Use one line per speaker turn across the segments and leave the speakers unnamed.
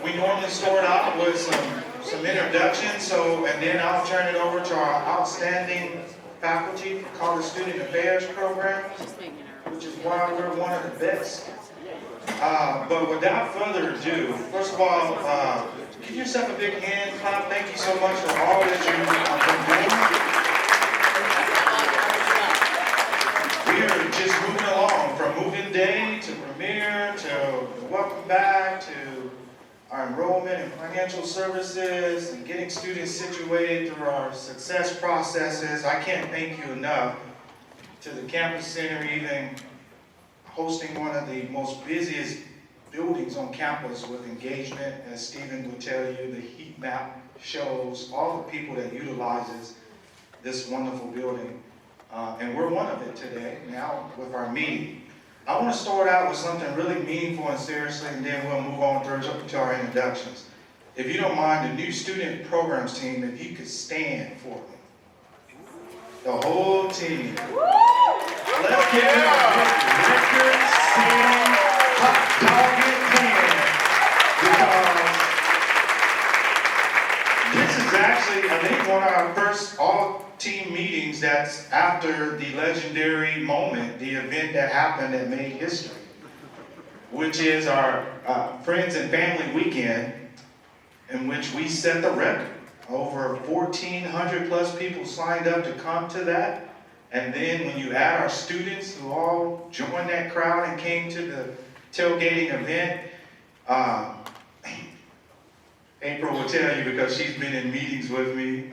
We normally start out with some introductions, and then I'll turn it over to our outstanding faculty for College Student Affairs program, which is why we're one of the best. But without further ado, first of all, give yourself a big hand clap. Thank you so much for all that you've been doing. We are just moving along from moving day to premiere to welcome back to our enrollment and financial services and getting students situated through our success processes. I can't thank you enough to the campus center, even hosting one of the most busiest buildings on campus with engagement. As Stephen will tell you, the heat map shows all the people that utilizes this wonderful building. And we're one of it today, now with our meeting. I want to start out with something really meaningful and seriously, and then we'll move on to our introductions. If you don't mind, the new student programs team, if you could stand for me. The whole team. Let's give them a big record-setting, hot-dogging hand, because this is actually, I think, one of our first all-team meetings that's after the legendary moment, the event that happened that made history, which is our Friends and Family Weekend, in which we set the record. Over 1,400 plus people signed up to come to that. And then when you add our students who all joined that crowd and came to the tailgating event, April will tell you because she's been in meetings with me,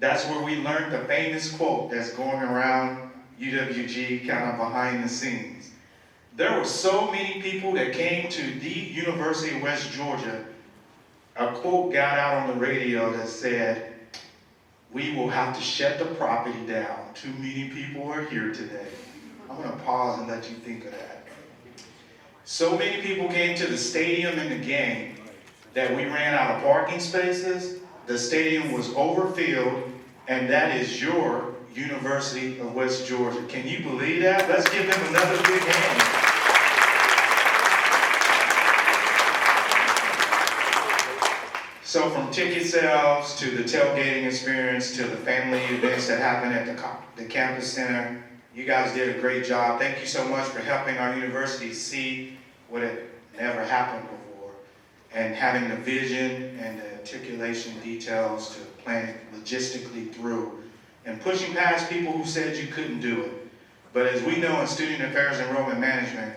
that's where we learned the famous quote that's going around UWG kind of behind the scenes. There were so many people that came to the University of West Georgia. A quote got out on the radio that said, "We will have to shut the property down. Too many people are here today." I'm going to pause and let you think of that. So many people came to the stadium in the game that we ran out of parking spaces. The stadium was overfilled, and that is your University of West Georgia. Can you believe that? Let's give them another big hand. So from ticket sales to the tailgating experience to the family events that happen at the campus center, you guys did a great job. Thank you so much for helping our university see what had never happened before and having the vision and the articulation details to plan it logistically through and pushing past people who said you couldn't do it. But as we know in Student Affairs and Enrollment Management,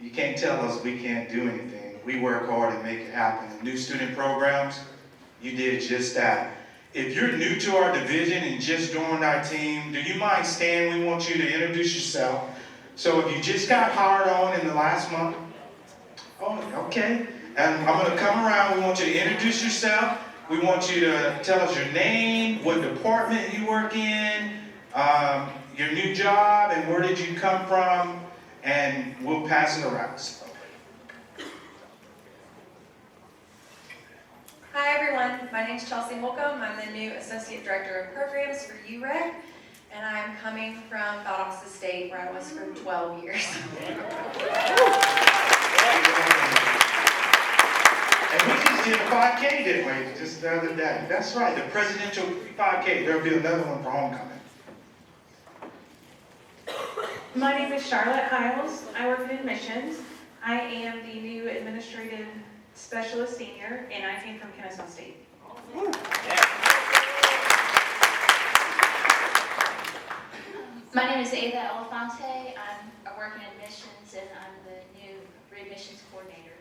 you can't tell us we can't do anything. We work hard and make it happen. The new student programs, you did just that. If you're new to our division and just joined our team, do you mind standing? We want you to introduce yourself. So if you just got hired on in the last month, oh, okay. And I'm going to come around. We want you to introduce yourself. We want you to tell us your name, what department you work in, your new job, and where did you come from, and we'll pass it around.
Hi everyone, my name is Chelsea Holcomb. I'm the new Associate Director of Programs for UREC, and I'm coming from Valdosta State where I was for 12 years.
And we just did a 5K, didn't we, just the other day? That's right, the presidential 5K. There'll be another one for homecoming.
My name is Charlotte Hiles. I work in admissions. I am the new administrative specialist senior, and I came from Kennesaw State.
My name is Ava Elefante. I work in admissions, and I'm the new readmissions coordinator.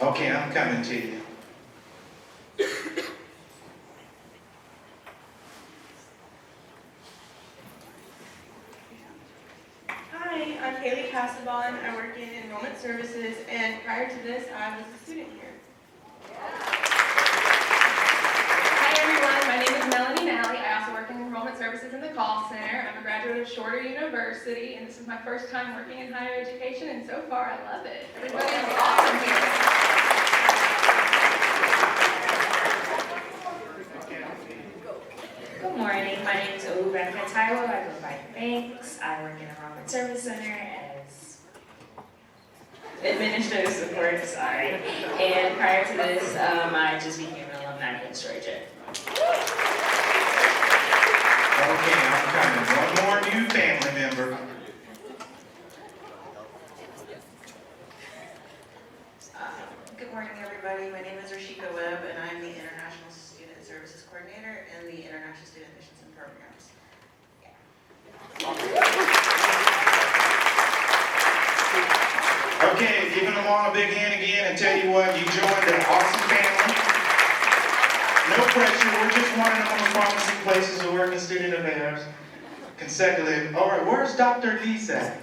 Okay, I'm coming to you.
Hi, I'm Kaylee Casaubon. I work in Enrollment Services, and prior to this, I was a student here. Hi everyone, my name is Melanie Nally. I also work in Enrollment Services in the call center. I'm a graduate of Shorter University, and this is my first time working in higher education, and so far I love it. Everybody is awesome here.
Good morning, my name is Rebecca Tyler, I go by Banks, I work in Enrollment Service Center as administrative support, and prior to this, I just became an alumni administrator.
Okay, I'm coming. One more new family member.
Good morning, everybody. My name is Rashika Webb, and I'm the International Student Services Coordinator and the International Student Missions and Programs.
Okay, giving them all a big hand again and tell you what, you joined an awesome family. No pressure, we're just one of the most promising places to work in student affairs. Consecutive. All right, where's Dr. Kniess at?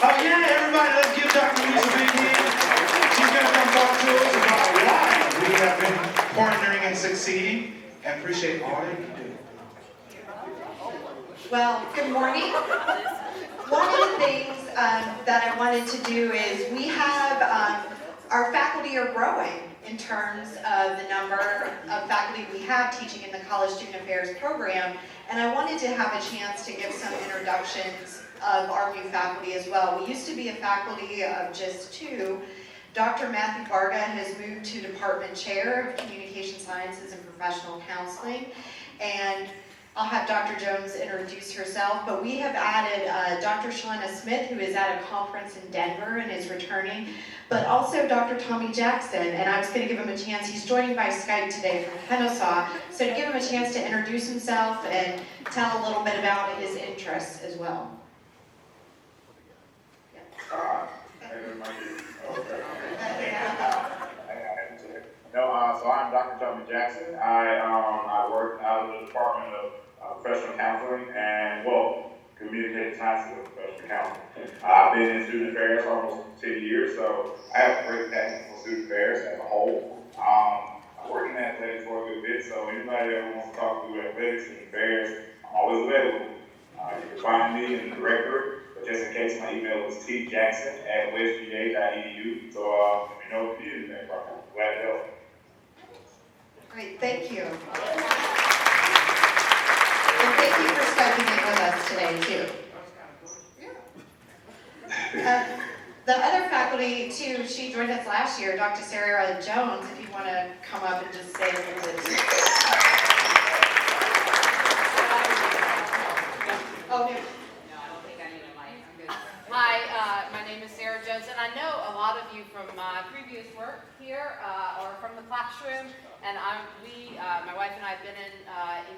Oh yeah, everybody, let's give Dr. Kniess a big hand. She's going to come talk to us about why we have been partnering and succeeding, and appreciate all that you do.
Well, good morning. One of the things that I wanted to do is we have, our faculty are growing in terms of the number of faculty we have teaching in the College Student Affairs program, and I wanted to have a chance to give some introductions of our new faculty as well. We used to be a faculty of just 2. Dr. Matthew Varga has moved to Department Chair of Communication Sciences and Professional Counseling, and I'll have Dr. Jones introduce herself, but we have added Dr. Shalana Smith, who is at a conference in Denver and is returning, but also Dr. Tommy Jackson, and I was going to give him a chance. He's joining by Skype today from Kennesaw, so to give him a chance to introduce himself and tell a little bit about his interests as well.
So I'm Dr. Tommy Jackson. I work out of the Department of Professional Counseling and, Communication Sciences and Professional Counseling. I've been in student affairs for almost 10 years, so I have a great passion for student affairs as a whole. I work in athletics for a good bit, so anybody that wants to talk through athletics and affairs, I'm always available. You can find me in the directory, but just in case, my email is tjackson@westga.edu. So let me know if you need anything. Glad to help.
Great, thank you. And thank you for Skyping in with us today, too. The other faculty, too, she joined us last year, Dr. Sarah Jones, if you want to come up and just say a little bit. Oh, no.
No, I don't think I need a mic. I'm good. Hi, my name is Sarah Jones, and I know a lot of you from my previous work here or from the classroom. And my wife and I have been in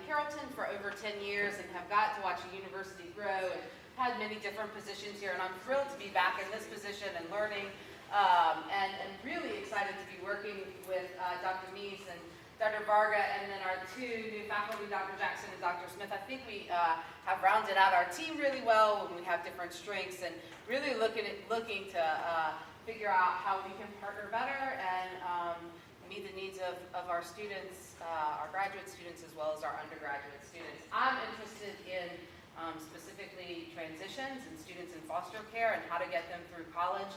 Carrollton for over 10 years and have got to watch a university grow and had many different positions here. And I'm thrilled to be back in this position and learning, and really excited to be working with Dr. Kniess and Dr. Varga, and then our 2 new faculty, Dr. Jackson and Dr. Smith. I think we have rounded out our team really well when we have different strengths, and really looking to figure out how we can partner better and meet the needs of our students, our graduate students, as well as our undergraduate students. I'm interested in specifically transitions and students in foster care and how to get them through college,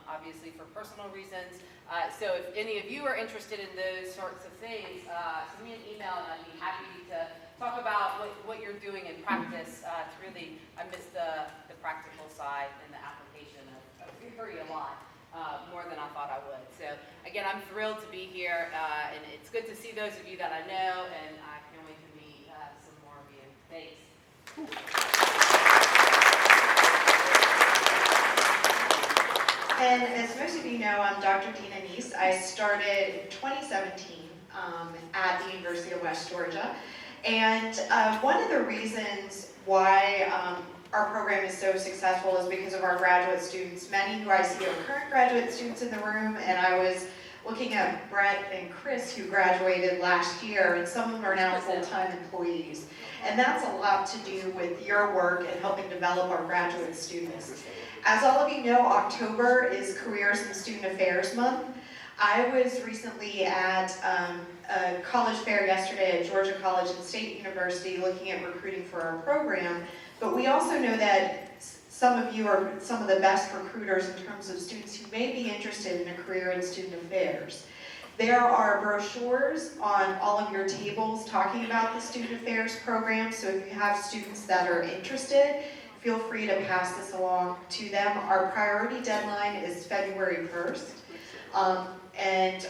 obviously for personal reasons. So if any of you are interested in those sorts of things, send me an email and I'd be happy to talk about what you're doing in practice. It's really, I miss the practical side and the application of theory a lot. More than I thought I would. So again, I'm thrilled to be here, and it's good to see those of you that I know, and I can't wait to meet some more of you. Thanks.
And as most of you know, I'm Dr. Dena Kniess. I started in 2017 at the University of West Georgia. And one of the reasons why our program is so successful is because of our graduate students. Many who I see are current graduate students in the room, and I was looking at Brett and Chris who graduated last year, and some of them are now full-time employees. And that's a lot to do with your work and helping develop our graduate students. As all of you know, October is Careers in Student Affairs Month. I was recently at a college fair yesterday at Georgia College and State University looking at recruiting for our program, but we also know that some of you are some of the best recruiters in terms of students who may be interested in a career in student affairs. There are brochures on all of your tables talking about the Student Affairs program, so if you have students that are interested, feel free to pass this along to them. Our priority deadline is February 1st. And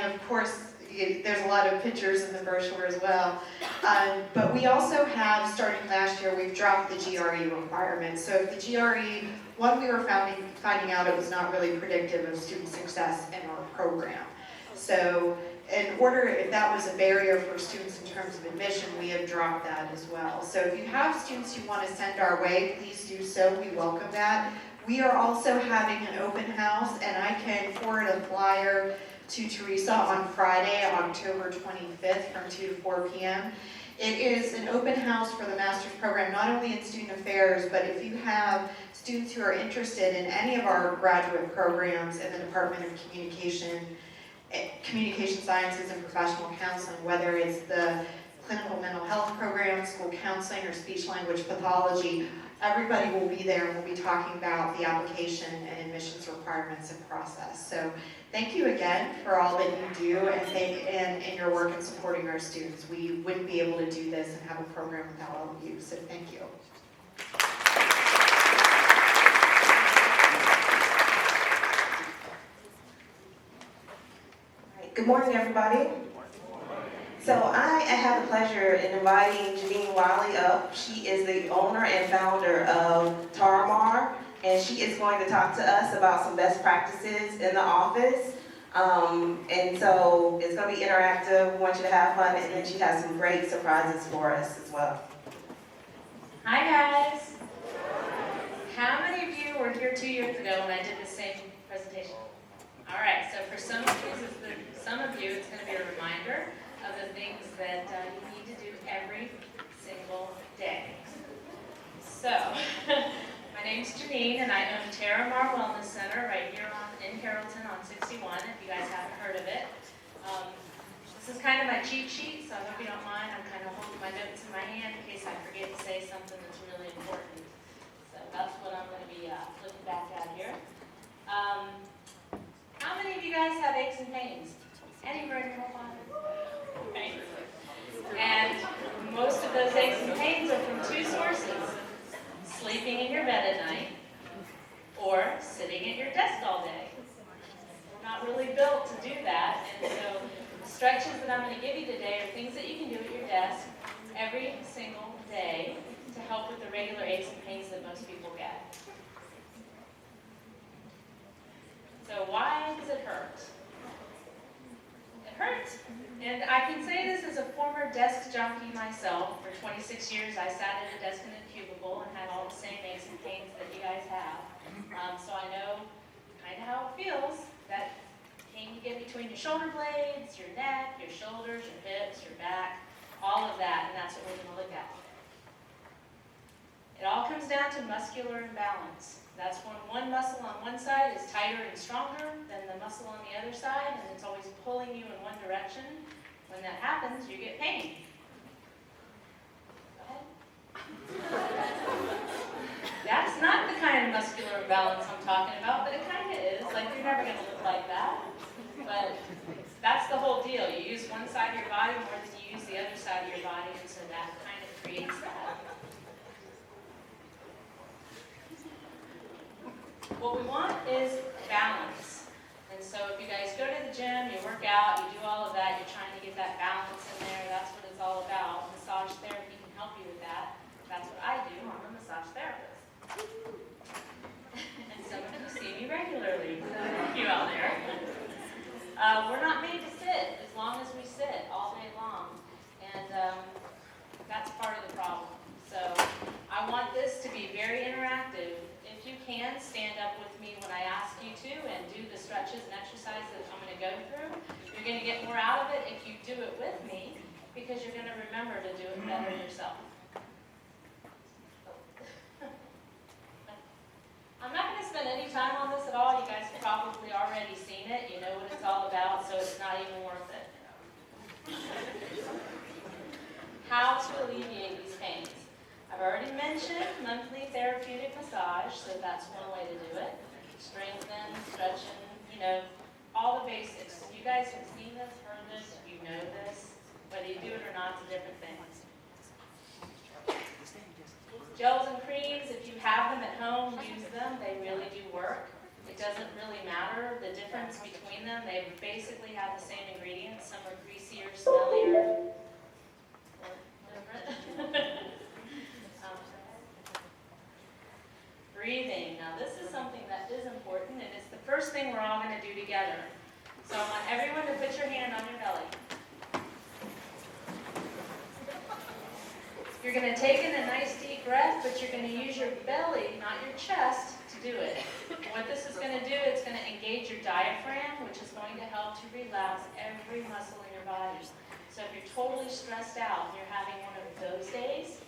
of course, there's a lot of pictures in the brochure as well. But we also have, starting last year, we've dropped the GRE requirements. So if the GRE, we were finding out it was not really predictive of student success in our program. So in order, if that was a barrier for students in terms of admission, we have dropped that as well. So if you have students you want to send our way, please do so. We welcome that. We are also having an open house, and I can forward a flyer to Teresa on Friday, October 25th from 2 to 4 p.m. It is an open house for the master's program, not only in student affairs, but if you have students who are interested in any of our graduate programs in the Department of Communication Sciences and Professional Counseling, whether it's the clinical mental health program, school counseling, or speech language pathology, everybody will be there and we'll be talking about the application and admissions requirements and process. So thank you again for all that you do and in your work in supporting our students. We wouldn't be able to do this and have a program without all of you, so thank you.
Good morning, everybody. So I have the pleasure in inviting Janine Willey up. She is the owner and founder of TerraMar, and she is going to talk to us about some best practices in the office. And so it's going to be interactive. We want you to have fun, and then she has some great surprises for us as well.
Hi guys. How many of you were here 2 years ago when I did the same presentation? All right, so for some of you, it's going to be a reminder of the things that you need to do every single day. So, my name's Janine, and I own TerraMar Wellness Center right here in Carrollton on 61, if you guys haven't heard of it. This is kind of my cheat sheet, so I hope you don't mind. I'm kind of holding my notes in my hand in case I forget to say something that's really important. So that's what I'm going to be looking back at here. How many of you guys have aches and pains? Anywhere in your whole body? Okay. And most of those aches and pains are from two sources: sleeping in your bed at night or sitting at your desk all day. We're not really built to do that, and so the stretches that I'm going to give you today are things that you can do at your desk every single day to help with the regular aches and pains that most people get. So why does it hurt? It hurts. And I can say this as a former desk jockey myself. For 26 years, I sat at a desk in a cubicle and had all the same aches and pains that you guys have. So I know kind of how it feels, that pain you get between your shoulder blades, your neck, your shoulders, your hips, your back, all of that, and that's what we're going to look at. It all comes down to muscular imbalance. That's when one muscle on one side is tighter and stronger than the muscle on the other side, and it's always pulling you in one direction. When that happens, you get pain. Go ahead. That's not the kind of muscular imbalance I'm talking about, but it kind of is. Like, you're never going to look like that. But that's the whole deal. You use one side of your body more than you use the other side of your body, and so that kind of creates that. What we want is balance. And so if you guys go to the gym, you work out, you do all of that, you're trying to get that balance in there, that's what it's all about. Massage therapy can help you with that. That's what I do. I'm a massage therapist. And some of you see me regularly. Thank you out there. We're not made to sit as long as we sit all day long. And that's part of the problem. So I want this to be very interactive. If you can, stand up with me when I ask you to and do the stretches and exercises that I'm going to go through. You're going to get more out of it if you do it with me, because you're going to remember to do it better yourself. I'm not going to spend any time on this at all. You guys have probably already seen it. You know what it's all about, so it's not even worth it. How to alleviate these pains. I've already mentioned monthly therapeutic massage, so that's one way to do it. Strengthen, stretching, all the basics. You guys have seen this, heard this, you know this. Whether you do it or not, it's a different thing. Gels and creams, if you have them at home, use them. They really do work. It doesn't really matter the difference between them. They basically have the same ingredients. Some are greasier, smellier, or different. Breathing. Now this is something that is important, and it's the first thing we're all going to do together. So I want everyone to put your hand on your belly. You're going to take in a nice deep breath, but you're going to use your belly, not your chest, to do it. What this is going to do, it's going to engage your diaphragm, which is going to help to relax every muscle in your body. So if you're totally stressed out and you're having one of those days,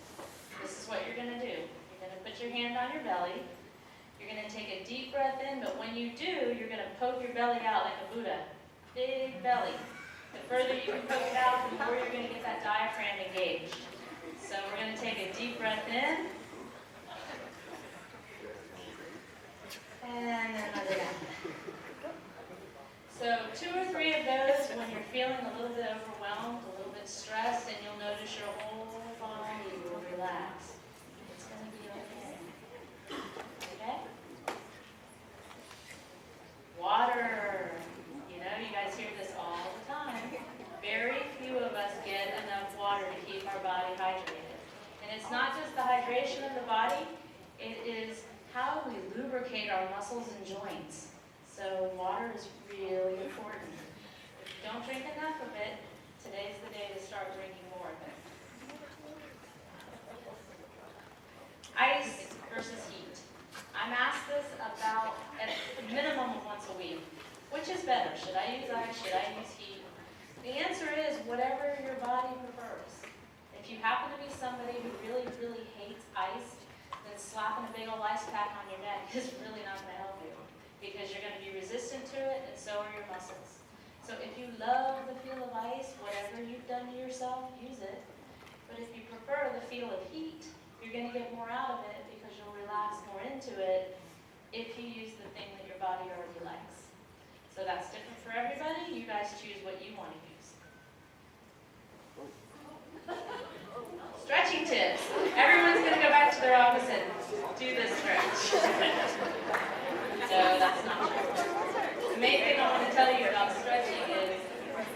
this is what you're going to do. You're going to put your hand on your belly. You're going to take a deep breath in, but when you do, you're going to poke your belly out like a Buddha. Big belly. The further you can poke it out, the more you're going to get that diaphragm engaged. So we're going to take a deep breath in. And then let it out. So 2 or 3 of those when you're feeling a little bit overwhelmed, a little bit stressed, and you'll notice your whole body will relax. It's going to be okay. Okay? Water. You know, you guys hear this all the time. Very few of us get enough water to keep our body hydrated. And it's not just the hydration of the body, it is how we lubricate our muscles and joints. So water is really important. If you don't drink enough of it, today's the day to start drinking more of it. Ice versus heat. I'm asked this about at a minimum of once a week. Which is better? Should I use ice? Should I use heat? The answer is whatever your body prefers. If you happen to be somebody who really, really hates ice, then slapping a big old ice pack on your neck is really not going to help you because you're going to be resistant to it and so are your muscles. So if you love the feel of ice, whatever you've done to yourself, use it. But if you prefer the feel of heat, you're going to get more out of it because you'll relax more into it if you use the thing that your body already likes. So that's different for everybody. You guys choose what you want to use. Stretching tips. Everyone's going to go back to their office and do this stretch. No, that's not true. The main thing I want to tell you about stretching is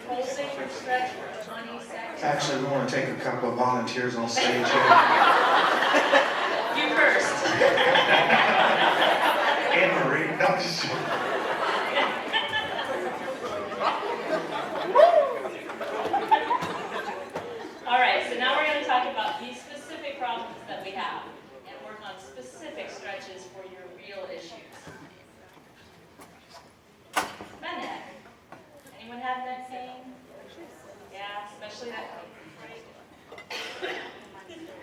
holding your stretch for 20 seconds.
Actually, we want to take a couple of volunteers on stage here.
You first.
Anne Marie, no, just joking.
All right, so now we're going to talk about these specific problems that we have and work on specific stretches for your real issues. My neck. Anyone have neck pain? Yeah, especially that right?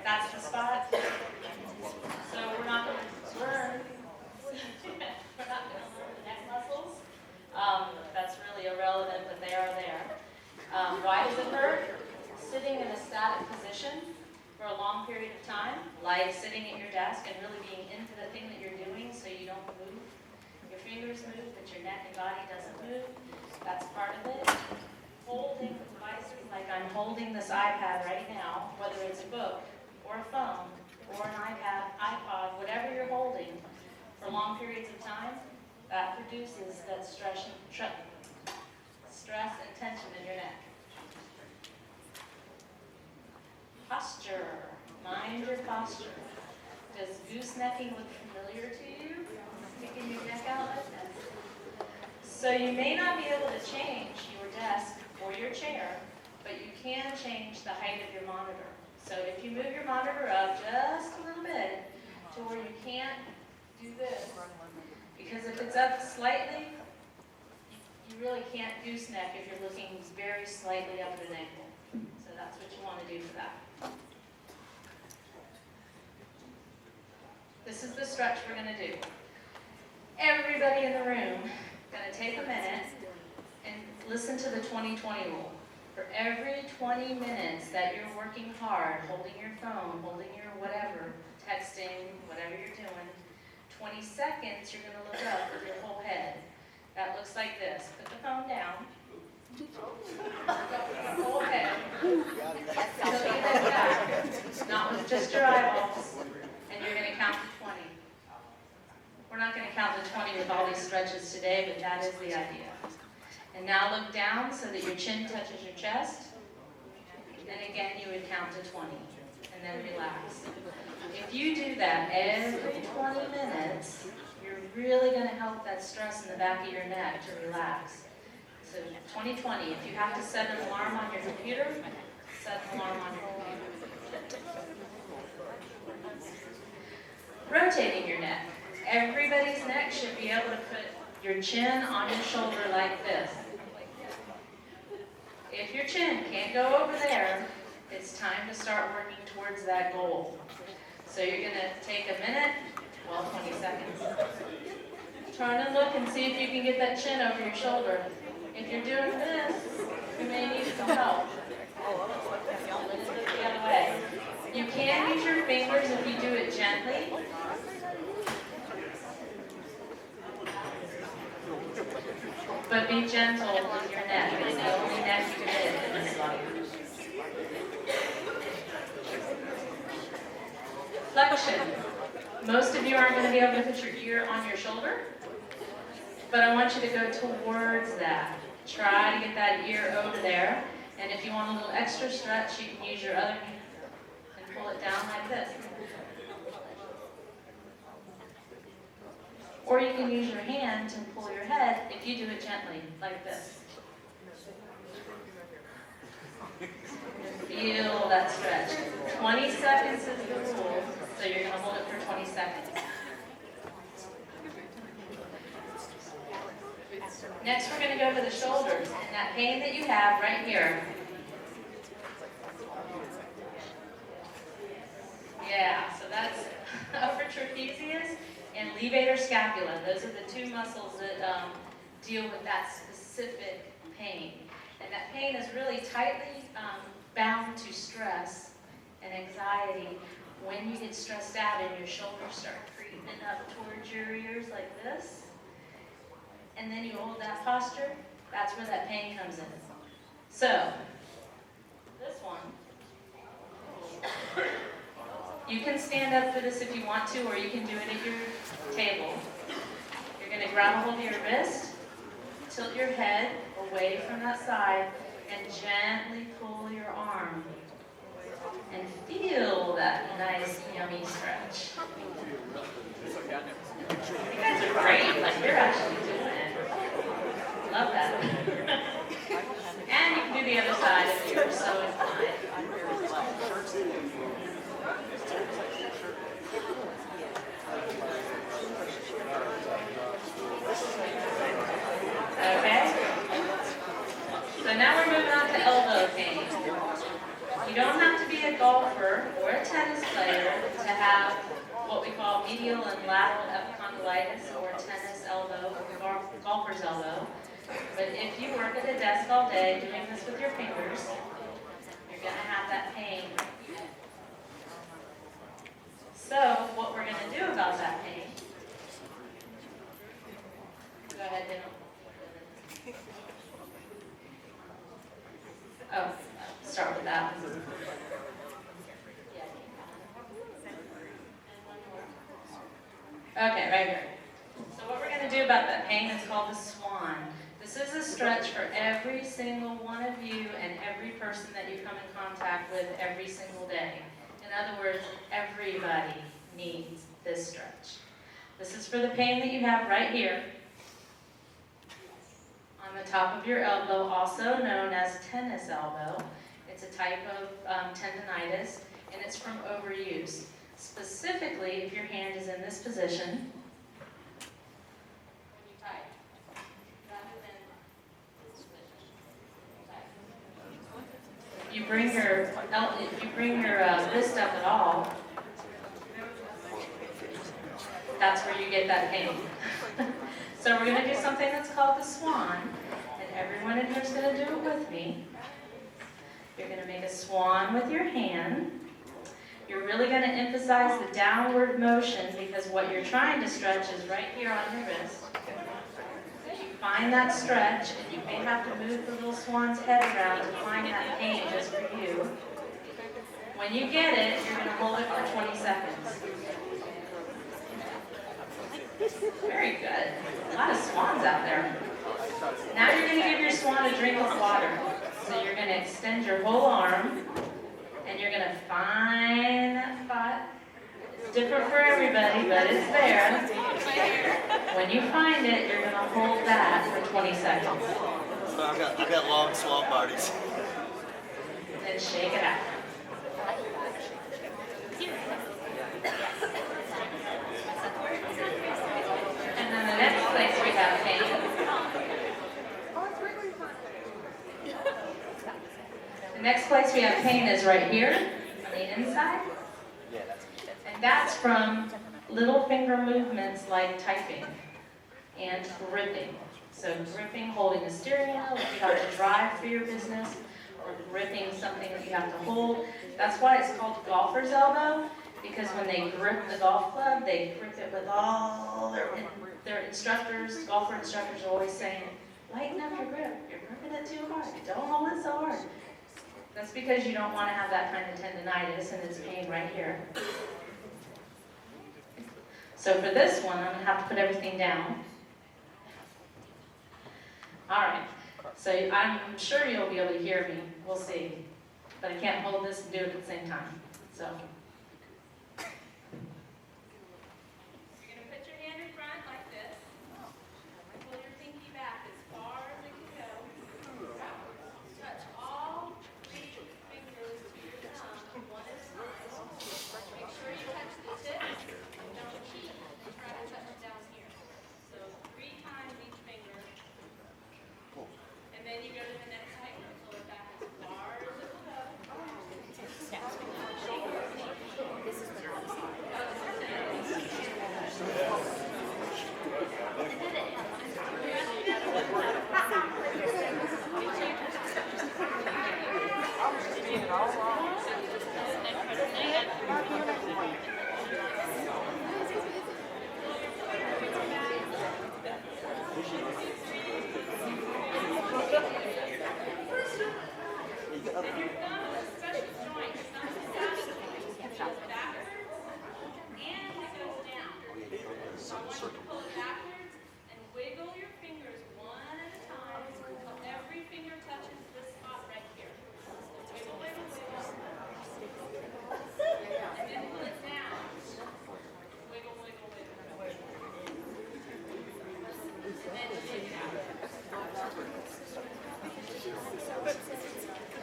That's the spot. So we're not going to learn. We're not going to learn the neck muscles. That's really irrelevant, but they are there. Why does it hurt? Sitting in a static position for a long period of time, like sitting at your desk and really being into the thing that you're doing so you don't move. Your fingers move, but your neck and body doesn't move. That's part of it. Holding devices like I'm holding this iPad right now, whether it's a book or a phone or an iPod, whatever you're holding for long periods of time, that produces that stress and tension in your neck. Posture. Mind your posture. Does goosenecking look familiar to you? Sticking your neck out like that? So you may not be able to change your desk or your chair, but you can change the height of your monitor. So if you move your monitor up just a little bit to where you can't do this, because if it's up slightly, you really can't gooseneck if you're looking very slightly up at an angle. So that's what you want to do for that. This is the stretch we're going to do. Everybody in the room going to take a minute and listen to the 20-20 rule. For every 20 minutes that you're working hard, holding your phone, holding your whatever, texting, whatever you're doing, 20 seconds you're going to look up with your whole head. that looks like this. Put the phone down. Your whole head. Tilt your head back, not with just your eyeballs, and you're going to count to 20. We're not going to count to 20 with all these stretches today, but that is the idea. And now look down so that your chin touches your chest. And again, you would count to 20, and then relax. If you do that every 20 minutes, you're really going to help that stress in the back of your neck to relax. So 2020, if you have to set an alarm on your computer, set an alarm on your computer. Rotating your neck. Everybody's neck should be able to put your chin on your shoulder like this. If your chin can't go over there, it's time to start working towards that goal. So you're going to take a minute, 20 seconds. Try to look and see if you can get that chin over your shoulder. If you're doing this, you may need some help. The other way. You can use your fingers if you do it gently. But be gentle with your neck. It's the only neck you can hit in this life. Flexion. Most of you aren't going to be able to put your ear on your shoulder, but I want you to go towards that. Try to get that ear over there, and if you want a little extra stretch, you can use your other hand and pull it down like this. Or you can use your hand to pull your head if you do it gently, like this. Feel that stretch. 20 seconds is the rule, so you're going to hold it for 20 seconds. Next, we're going to go to the shoulders, and that pain that you have right here. Yeah, so that's upper trapezius and levator scapula. Those are the two muscles that deal with that specific pain. And that pain is really tightly bound to stress and anxiety when you get stressed out and your shoulders start creeping up towards your ears like this. And then you hold that posture, that's where that pain comes in. So, this one, you can stand up for this if you want to, or you can do it at your table. You're going to grab a hold of your wrist, tilt your head away from that side, and gently pull your arm. And feel that nice, yummy stretch. You guys are great, like you're actually doing it. Love that. And you can do the other side if you're so inclined. Okay? So now we're moving on to elbow pain. You don't have to be a golfer or a tennis player to have what we call medial and lateral epicondylitis, or tennis elbow, or golfer's elbow. But if you work at a desk all day doing this with your fingers, you're going to have that pain. So what we're going to do about that pain, go ahead, Dena. Oh, start with that one. Okay, right here. So what we're going to do about that pain is called the swan. This is a stretch for every single one of you and every person that you come in contact with every single day. In other words, everybody needs this stretch. This is for the pain that you have right here on the top of your elbow, also known as tennis elbow. It's a type of tendinitis, and it's from overuse. Specifically, if your hand is in this position, when you type, rather than this position, you bring your wrist up at all, that's where you get that pain. So we're going to do something that's called the swan, and everyone in here is going to do it with me. You're going to make a swan with your hand. You're really going to emphasize the downward motion because what you're trying to stretch is right here on your wrist. So you
find that stretch, and you may have to move the little swan's head around to find that pain just for you. When you get it, you're going to hold it for 20 seconds. Very good. A lot of swans out there. Now you're going to give your swan a drink of water. So you're going to extend your whole arm, and you're going to find that spot. It's different for everybody, but it's there. When you find it, you're going to hold that for 20 seconds.
So I've got long swan bodies.
Then shake it out. And then the next place we have pain. The next place we have pain is right here on the inside. And that's from little finger movements like typing and gripping. So gripping, holding a steering wheel if you have to drive for your business, or gripping something that you have to hold. That's why it's called golfer's elbow, because when they grip the golf club, they grip it with all their instructors, golfer instructors are always saying, lighten up your grip. You're gripping it too hard. Don't hold it so hard. That's because you don't want to have that kind of tendonitis and it's pain right here. So for this one, I'm going to have to put everything down. All right. So I'm sure you'll be able to hear me. We'll see. But I can't hold this and do it at the same time. So
You're going to put your hand in front like this. Pull your pinky back as far as it can go. Touch all 3 fingers to your thumb, one at a time. Make sure you touch the tips. Don't cheat. Try to touch it down here. So 3 times each finger. And then you go to the next height and pull it back as far as it will go.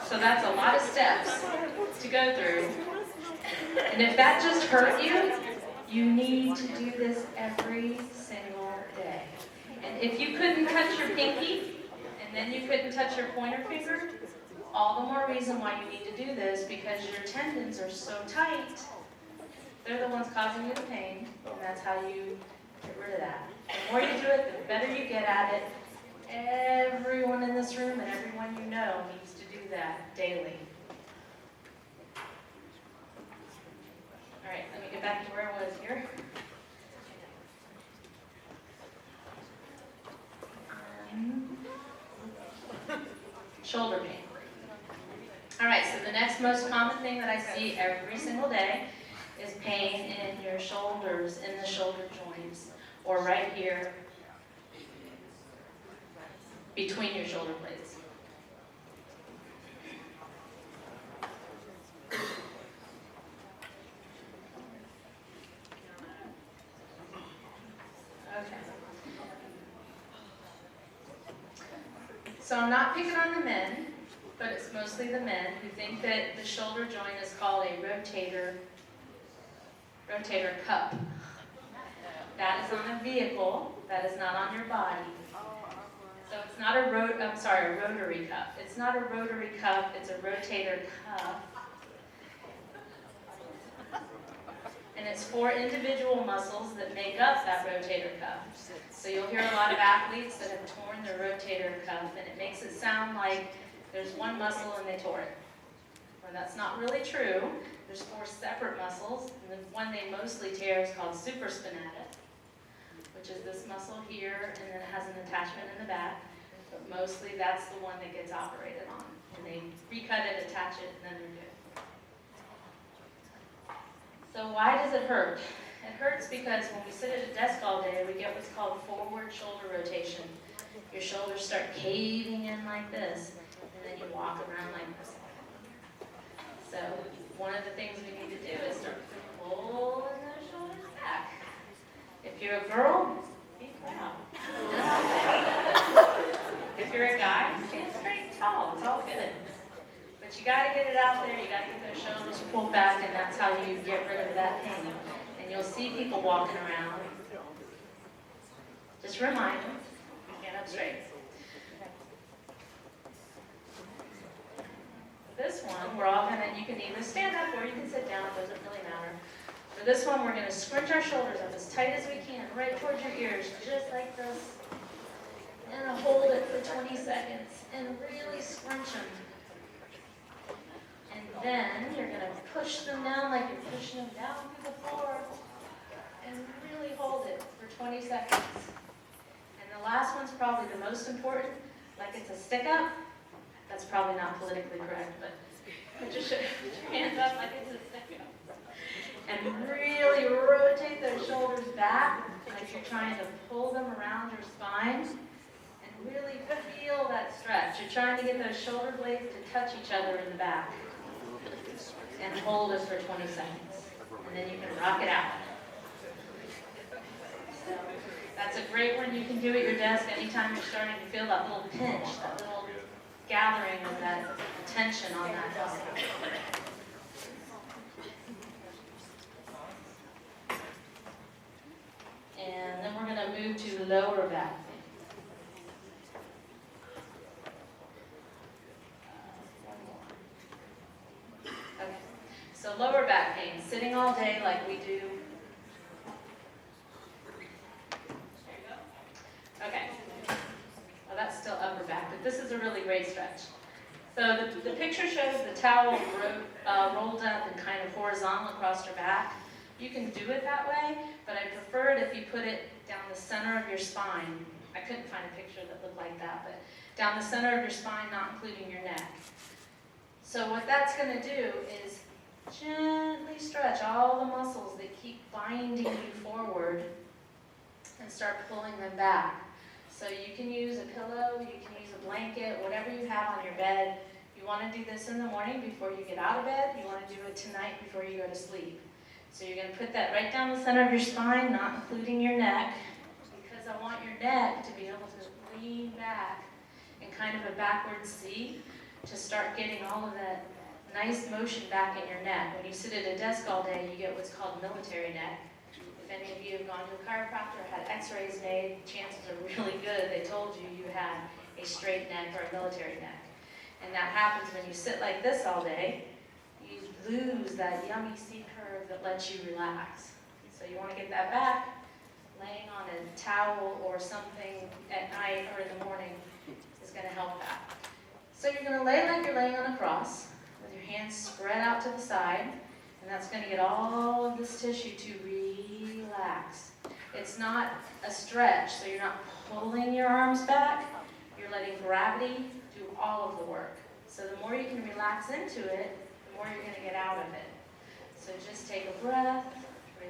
So that's a lot of steps to go through. And if that just hurt you, you need to do this every single day. And if you couldn't touch your pinky, and then you couldn't touch your pointer finger, all the more reason why you need to do this, because your tendons are so tight. They're the ones causing you the pain, and that's how you get rid of that. The more you do it, the better you get at it. Everyone in this room and everyone you know needs to do that daily. All right, let me get back to where I was here. Shoulder pain. All right, so the next most common thing that I see every single day is pain in your shoulders, in the shoulder joints, or right here between your shoulder blades. Okay. So I'm not picking on the men, but it's mostly the men who think that the shoulder joint is called a rotator cup. That is on a vehicle, that is not on your body. So it's not a rotary cuff. It's not a rotary cuff, it's a rotator cuff. And it's 4 individual muscles that make up that rotator cuff. So you'll hear a lot of athletes that have torn their rotator cuff, and it makes it sound like there's one muscle and they tore it. Well, that's not really true. There's 4 separate muscles, and the one they mostly tear is called supraspinatus, which is this muscle here, and then it has an attachment in the back. But mostly that's the one that gets operated on. And they recut it, attach it, and then they're good. So why does it hurt? It hurts because when we sit at a desk all day, we get what's called forward shoulder rotation. Your shoulders start caving in like this, and then you walk around like this. So one of the things we need to do is start pulling those shoulders back. If you're a girl, be proud. If you're a guy, stand straight and tall. It's all good. But you got to get it out there. You got to get those shoulders pulled back, and that's how you get rid of that pain. And you'll see people walking around. Just remind them, get up straight. This one, we're all gonna, you can either stand up or you can sit down, it doesn't really matter. For this one, we're gonna scrunch our shoulders up as tight as we can, right towards your ears, just like this. And hold it for 20 seconds, and really scrunch them. And then you're gonna push them down like you're pushing them down through the floor, and really hold it for 20 seconds. And the last one's probably the most important, like it's a stick up. That's probably not politically correct, but put your hands up like it's a stick up. And really rotate those shoulders back like you're trying to pull them around your spine. And really feel that stretch. You're trying to get those shoulder blades to touch each other in the back. And hold it for 20 seconds. And then you can rock it out. So that's a great one you can do at your desk anytime you're starting to feel that little pinch, that little gathering of that tension on that muscle. And then we're going to move to lower back pain. Okay, so lower back pain, sitting all day like we do. There you go. Okay. Well, that's still upper back, but this is a really great stretch. So the picture shows the towel rolled up and kind of horizontal across your back. You can do it that way, but I prefer it if you put it down the center of your spine. I couldn't find a picture that looked like that, but down the center of your spine, not including your neck. So what that's going to do is gently stretch all the muscles that keep binding you forward and start pulling them back. So you can use a pillow, you can use a blanket, whatever you have on your bed. You want to do this in the morning before you get out of bed. You want to do it tonight before you go to sleep. So you're going to put that right down the center of your spine, not including your neck, because I want your neck to be able to lean back in kind of a backward C to start getting all of that nice motion back in your neck. When you sit at a desk all day, you get what's called military neck. If any of you have gone to a chiropractor or had x-rays made, chances are really good they told you you had a straight neck or a military neck. And that happens when you sit like this all day. You lose that yummy C curve that lets you relax. So you want to get that back. Laying on a towel or something at night or in the morning is going to help that. So you're going to lay like you're laying on a cross with your hands spread out to the side. And that's going to get all of this tissue to relax. It's not a stretch, so you're not pulling your arms back. You're letting gravity do all of the work. So the more you can relax into it, the more you're going to get out of it. So just take a breath,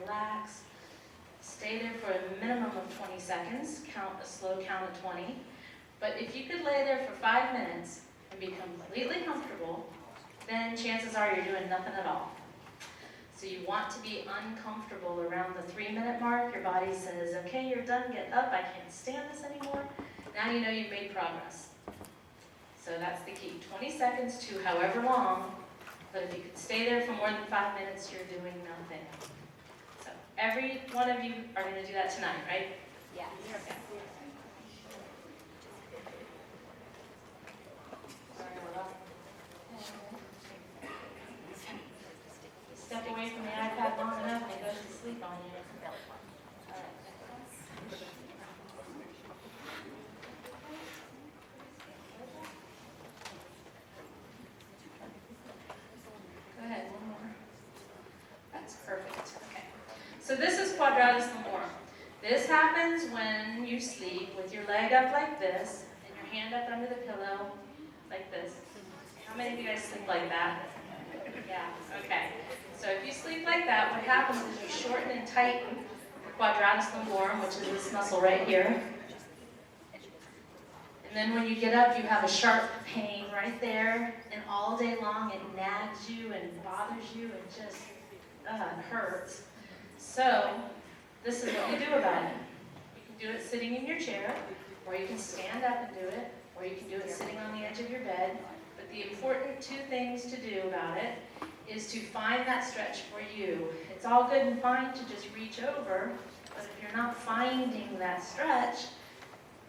relax, stay there for a minimum of 20 seconds, count a slow count of 20. But if you could lay there for 5 minutes and be completely comfortable, then chances are you're doing nothing at all. So you want to be uncomfortable around the 3-minute mark. Your body says, okay, you're done, get up, I can't stand this anymore. Now you know you've made progress. So that's the key, 20 seconds to however long, but if you could stay there for more than 5 minutes, you're doing nothing. So every one of you are going to do that tonight, right?
Yeah.
Okay. Step away from the iPad long enough and it goes to sleep on you. All right. Go ahead, one more. That's perfect. Okay. So this is quadratus femorum. This happens when you sleep with your leg up like this and your hand up under the pillow like this. How many of you guys sleep like that? Yeah, okay. So if you sleep like that, what happens is you shorten and tighten your quadratus lumborum, which is this muscle right here. And then when you get up, you have a sharp pain right there, and all day long it nags you and bothers you and just it hurts. So this is what you do about it. You can do it sitting in your chair, or you can stand up and do it, or you can do it sitting on the edge of your bed. But the important two things to do about it is to find that stretch for you. It's all good and fine to just reach over, but if you're not finding that stretch,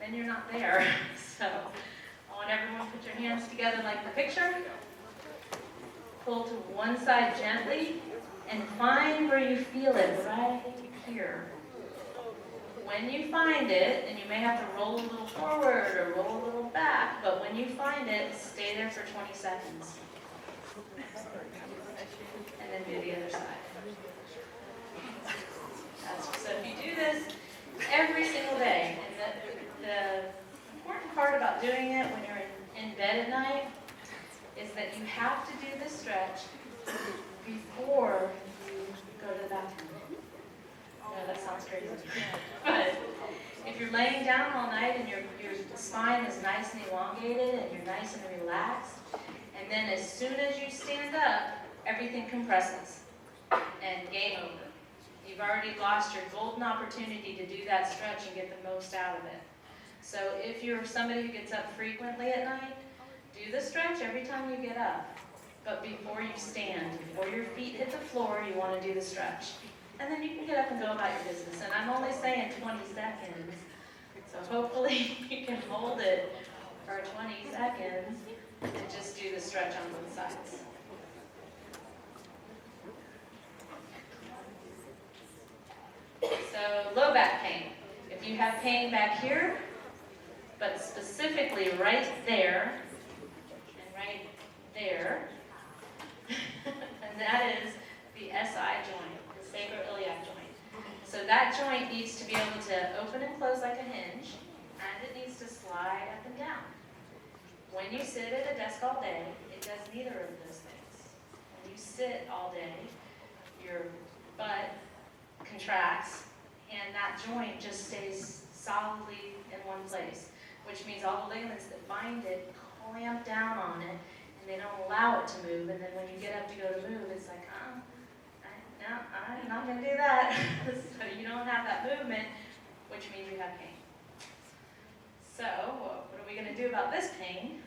then you're not there. So I want everyone to put your hands together like the picture. Pull to one side gently and find where you feel it right here. When you find it, and you may have to roll a little forward or roll a little back, but when you find it, stay there for 20 seconds. And then do the other side. So if you do this every single day, and the important part about doing it when you're in bed at night is that you have to do the stretch before you go to the bathroom. I know that sounds crazy. But if you're laying down all night and your spine is nice and elongated and you're nice and relaxed, and then as soon as you stand up, everything compresses and game over. You've already lost your golden opportunity to do that stretch and get the most out of it. So if you're somebody who gets up frequently at night, do the stretch every time you get up. But before you stand, before your feet hit the floor, you want to do the stretch. And then you can get up and go about your business. And I'm only saying 20 seconds. So hopefully you can hold it for 20 seconds and just do the stretch on both sides. So low back pain. If you have pain back here, but specifically right there, and right there, and that is the SI joint, the sacroiliac joint. So that joint needs to be able to open and close like a hinge, and it needs to slide up and down. When you sit at a desk all day, it does neither of those things. When you sit all day, your butt contracts, and that joint just stays solidly in one place, which means all the ligaments that bind it clamp down on it, and they don't allow it to move. And then when you get up to go to move, it's like, no, I'm not going to do that. So you don't have that movement, which means you have pain. So what are we going to do about this pain?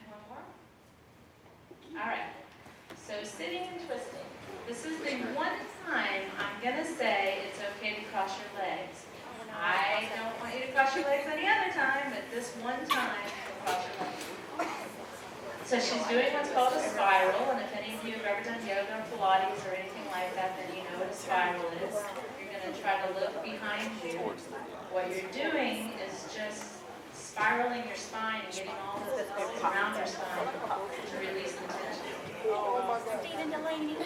One more. All right. So sitting and twisting. This is the one time I'm going to say it's okay to cross your legs. I don't want you to cross your legs any other time, but this one time, cross your legs. So she's doing what's called a spiral, and if any of you have ever done yoga or Pilates or anything like that, then you know what a spiral is. You're going to try to look behind you. What you're doing is just spiraling your spine and getting all the fluid around your spine to release the tension.
Stephen Delaney.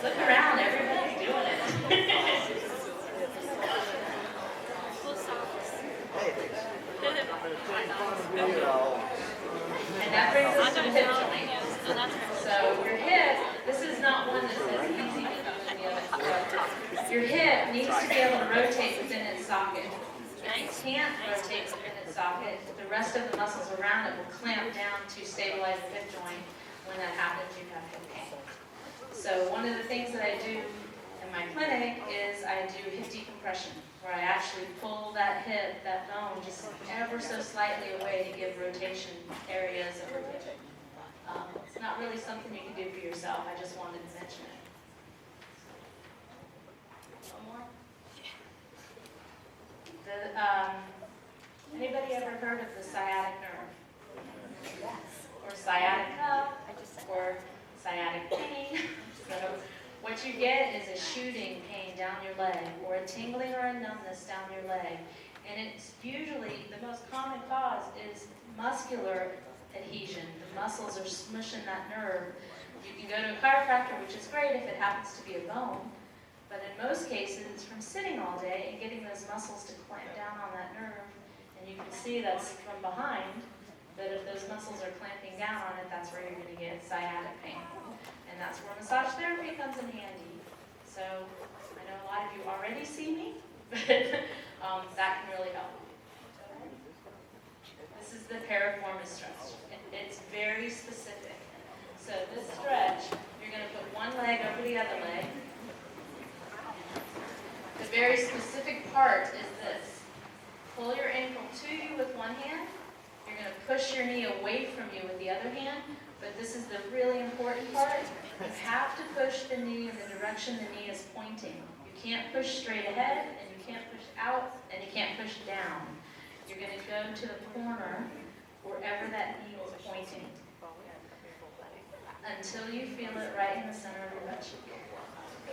Look around, everybody's doing it. And that brings us to the hip joint. So your hip, this is not one that says easy to do than the other. Your hip needs to be able to rotate within its socket. If it can't rotate within its socket, the rest of the muscles around it will clamp down to stabilize the hip joint. When that happens, you have hip pain. So one of the things that I do in my clinic is I do hip decompression, where I actually pull that hip, that bone, just ever so slightly away to give rotation areas of the hip. It's not really something you can do for yourself. I just wanted to mention it. One more. Anybody ever heard of the sciatic nerve? Or sciatica, or sciatic pain? So what you get is a shooting pain down your leg, or a tingling or a numbness down your leg. And it's usually, the most common cause is muscular adhesion. The muscles are smushing that nerve You can go to a chiropractor, which is great if it happens to be a bone, but in most cases, it's from sitting all day and getting those muscles to clamp down on that nerve. And you can see that's from behind, but if those muscles are clamping down on it, that's where you're going to get sciatic pain. And that's where massage therapy comes in handy. So I know a lot of you already see me, but that can really help. This is the piriformis stretch. It's very specific. So this stretch, you're going to put one leg over the other leg. The very specific part is this. Pull your ankle to you with one hand. You're going to push your knee away from you with the other hand. But this is the really important part. You have to push the knee in the direction the knee is pointing. You can't push straight ahead, and you can't push out, and you can't push down. You're going to go to the corner wherever that knee is pointing until you feel it right in the center of your butt cheek.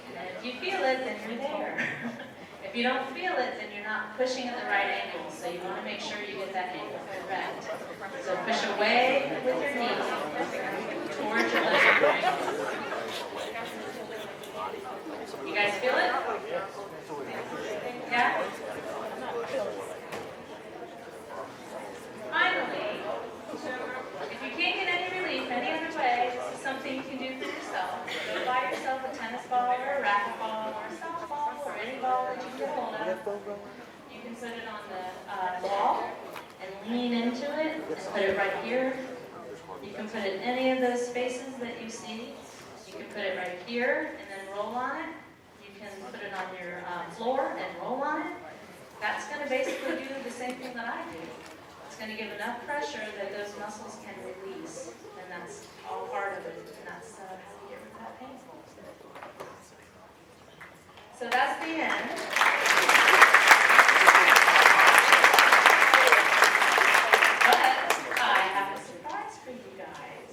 And if you feel it, then you're there. If you don't feel it, then you're not pushing at the right angle. So you want to make sure you get that angle correct. So push away with your knee towards your leg. You guys feel it? Yeah? Finally, if you can't get any relief any other way, this is something you can do for yourself. Go buy yourself a tennis ball or a racquetball or a softball or any ball that you can get hold of. You can put it on the wall and lean into it and put it right here. You can put it in any of those spaces that you see. You can put it right here and then roll on it. You can put it on your floor and roll on it. That's going to basically do the same thing that I do. It's going to give enough pressure that those muscles can release, and that's all part of it, and that's how you get rid of that pain. So that's the end. But I have a surprise for you guys.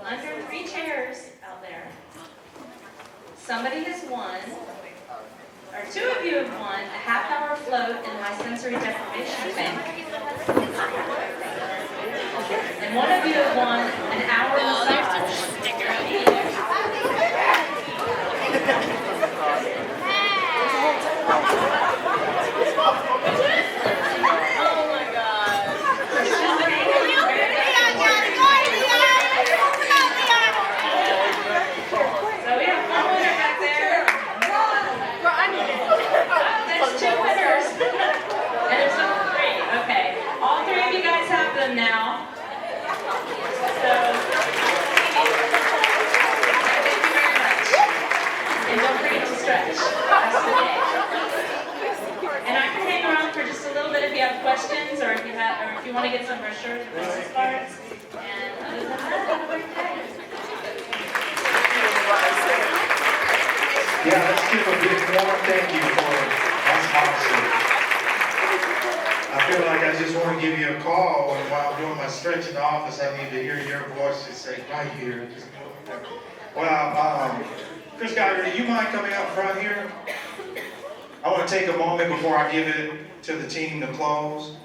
Under 3 chairs out there, somebody has won, or 2 of you have won, a half-hour float in my sensory deprivation bank. And one of you have won an hour massage. Oh my God. So we have one winner back there. There's 2 winners. And there's 3. Okay. All 3 of you guys have them now. So, thank you very much. And don't forget to stretch. That's the day. And I can hang around for just a little bit if you have questions, or if you want to get some brochures or business cards. And other than that, have a great day.
Yeah, let's give a big warm thank you for us officers. I feel like I just want to give you a call, and while I'm doing my stretch in the office, I need to hear your voice just say, right here. Well, Chris Geiger, do you mind coming up front here? I want to take a moment before I give it to the team to close,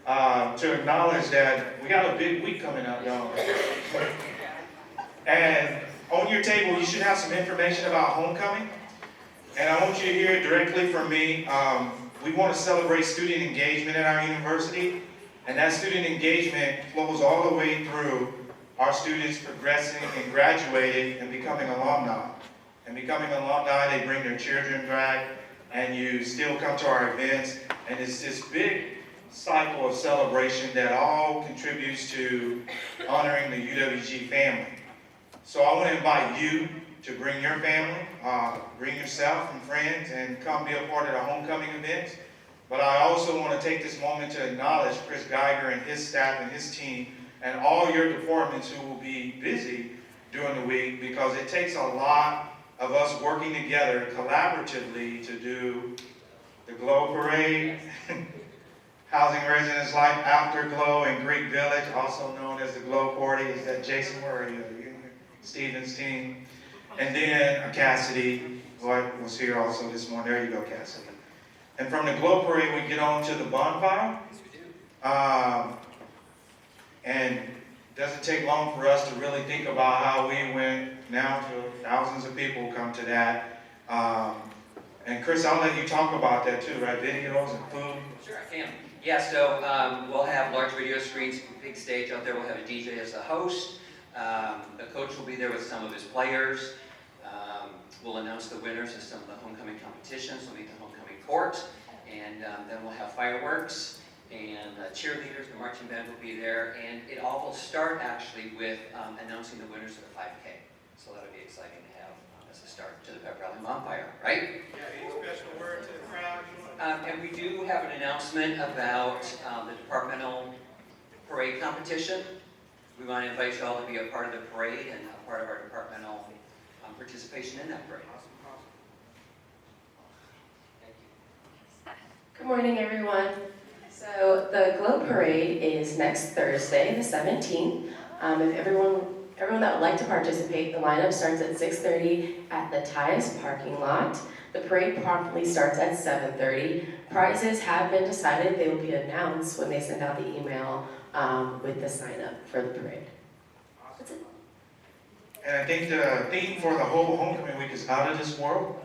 to acknowledge that we got a big week coming up, y'all. And on your table, you should have some information about homecoming. And I want you to hear it directly from me. We want to celebrate student engagement at our university, and that student engagement flows all the way through our students progressing and graduating and becoming alumni. And becoming alumni, they bring their children back, and you still come to our events, and it's this big cycle of celebration that all contributes to honoring the UWG family. So I want to invite you to bring your family, bring yourself and friends, and come be a part of the homecoming events. But I also want to take this moment to acknowledge Chris Geiger and his staff and his team and all your departments who will be busy during the week, because it takes a lot of us working together collaboratively to do the Glow Parade, Housing Residence Life Afterglow in Greek Village, also known as the Glow Party. Is that Jason? Where are you? Stephen's team. And then Cassidy, who was here also this morning. There you go, Cassidy. And from the Glow Parade, we get on to the bonfire. And doesn't take long for us to really think about how we went now to thousands of people come to that. And Chris, I'll let you talk about that too, right? Videos and food.
Sure, I can. Yeah, so we'll have large video screens, big stage out there. We'll have a DJ as the host. The coach will be there with some of his players. We'll announce the winners of some of the homecoming competitions. We'll meet the homecoming court. And then we'll have fireworks and cheerleaders. The marching band will be there. And it all will start actually with announcing the winners of the 5K. So that'll be exciting to have as a start to the pep rally bonfire, right?
Yeah, any special word to the crowd?
And we do have an announcement about the departmental parade competition. We want to invite you all to be a part of the parade and a part of our departmental participation in that parade. Thank you.
Good morning, everyone. So the Glow Parade is next Thursday, the 17th. If everyone that would like to participate, the lineup starts at 6:30 at the Tyus parking lot. The parade promptly starts at 7:30. Prizes have been decided. They will be announced when they send out the email with the sign up for the parade. That's it.
And I think the theme for the whole homecoming week is out of this world.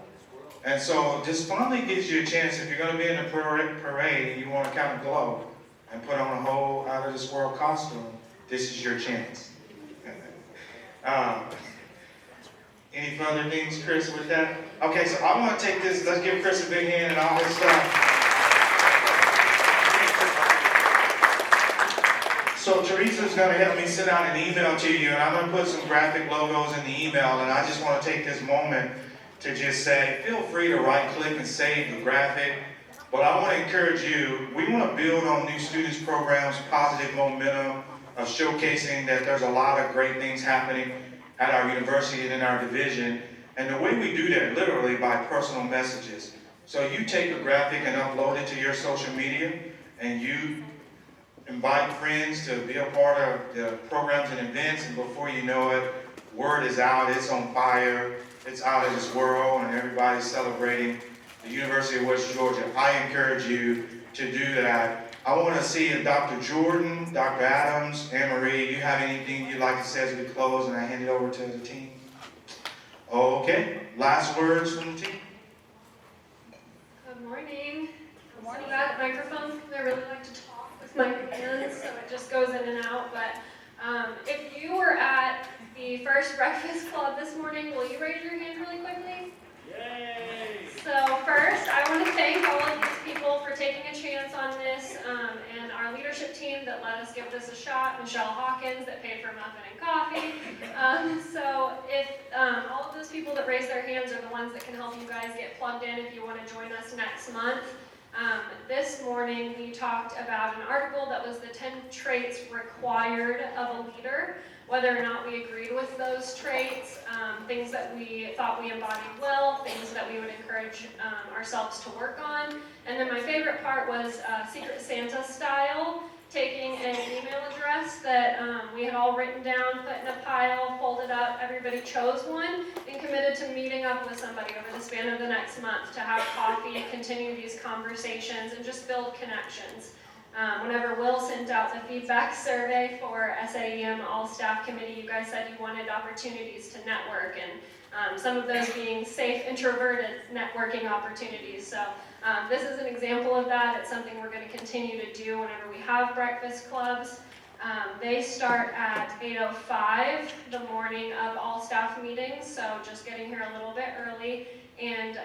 And so this finally gives you a chance, if you're going to be in the parade and you want to kind of glow and put on a whole out of this world costume, this is your chance. Any further things, Chris, with that? Okay, so I want to take this, let's give Chris a big hand and all his stuff. So Teresa's going to help me send out an email to you, and I'm going to put some graphic logos in the email, and I just want to take this moment to just say, feel free to right-click and save the graphic. But I want to encourage you, we want to build on new students programs, positive momentum of showcasing that there's a lot of great things happening at our university and in our division. And the way we do that, literally by personal messages. So you take a graphic and upload it to your social media, and you invite friends to be a part of the programs and events, and before you know it, word is out, it's on fire, it's out of this world, and everybody's celebrating the University of West Georgia. I encourage you to do that. I want to see if Dr. Jordan, Dr. Adams, Anne-Marie, you have anything you'd like to say as we close and I hand it over to the team? Okay, last words from the team.
Good morning. Good morning. So that microphone, I really like to talk with my hands, so it just goes in and out. But if you were at the first breakfast club this morning, will you raise your hand really quickly? Yay! So first, I want to thank all of these people for taking a chance on this, and our leadership team that let us give this a shot, Michelle Hawkins that paid for muffin and coffee. So if all of those people that raised their hands are the ones that can help you guys get plugged in if you want to join us next month. This morning we talked about an article that was the 10 traits required of a leader, whether or not we agreed with those traits, things that we thought we embodied well, things that we would encourage ourselves to work on. And then my favorite part was Secret Santa style, taking an email address that we had all written down, put in a pile, folded up, everybody chose one, and committed to meeting up with somebody over the span of the next month to have coffee, continue these conversations, and just build connections. Whenever Will sent out the feedback survey for SAEM All-Staff Committee, you guys said you wanted opportunities to network, and some of those being safe, introverted networking opportunities. So this is an example of that. It's something we're going to continue to do whenever we have breakfast clubs. They start at 8:05 the morning of all-staff meetings, so just getting here a little bit early. And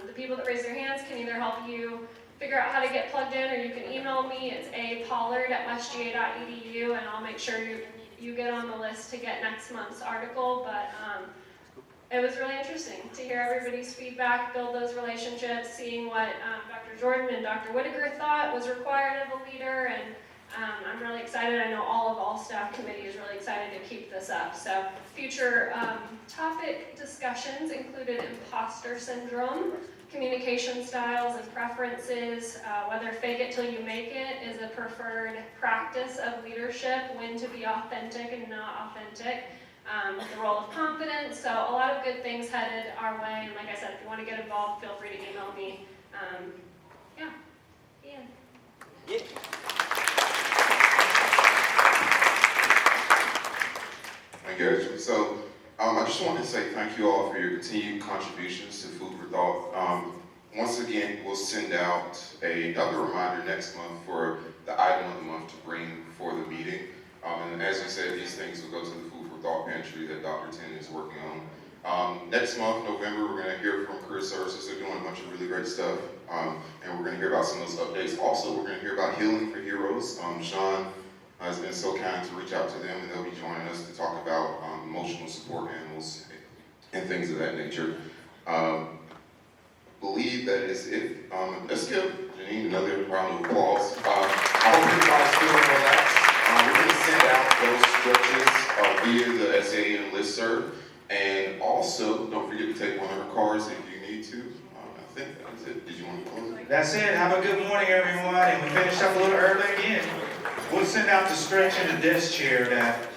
the people that raise their hands can either help you figure out how to get plugged in, or you can email me. It's apollard@westga.edu, and I'll make sure you get on the list to get next month's article. But it was really interesting to hear everybody's feedback, build those relationships, seeing what Dr. Jordan and Dr. Whitaker thought was required of a leader, and I'm really excited. I know all staff committee is really excited to keep this up. So future topic discussions included imposter syndrome, communication styles and preferences, whether fake it till you make it is a preferred practice of leadership, when to be authentic and not authentic, the role of confidence. So a lot of good things headed our way. And like I said, if you want to get involved, feel free to email me. Yeah, Ian.
Yeah.
you guys. So I just wanted to say thank you all for your continued contributions to Food for Thought. Once again, we'll send out another reminder next month for the item of the month to bring for the meeting. And as you said, these things will go to the Food for Thought pantry that Dr. Tin is working on. Next month, November, we're going to hear from Career Services. They're doing a bunch of really great stuff. And we're going to hear about some of those updates. Also, we're going to hear about Healing for Heroes. Sean has been so kind to reach out to them, and they'll be joining us to talk about emotional support animals and things of that nature. Believe that is it. Let's give Janine another round of applause. I hope everybody's feeling relaxed. We're going to send out those stretches via the SAEM listserv. And also, don't forget to take one of our cards if you need to. I think that was it. Did you want to close it?
That's it. Have a good morning, everyone. And we finished up a little early again. We'll send out the stretch in the desk chair that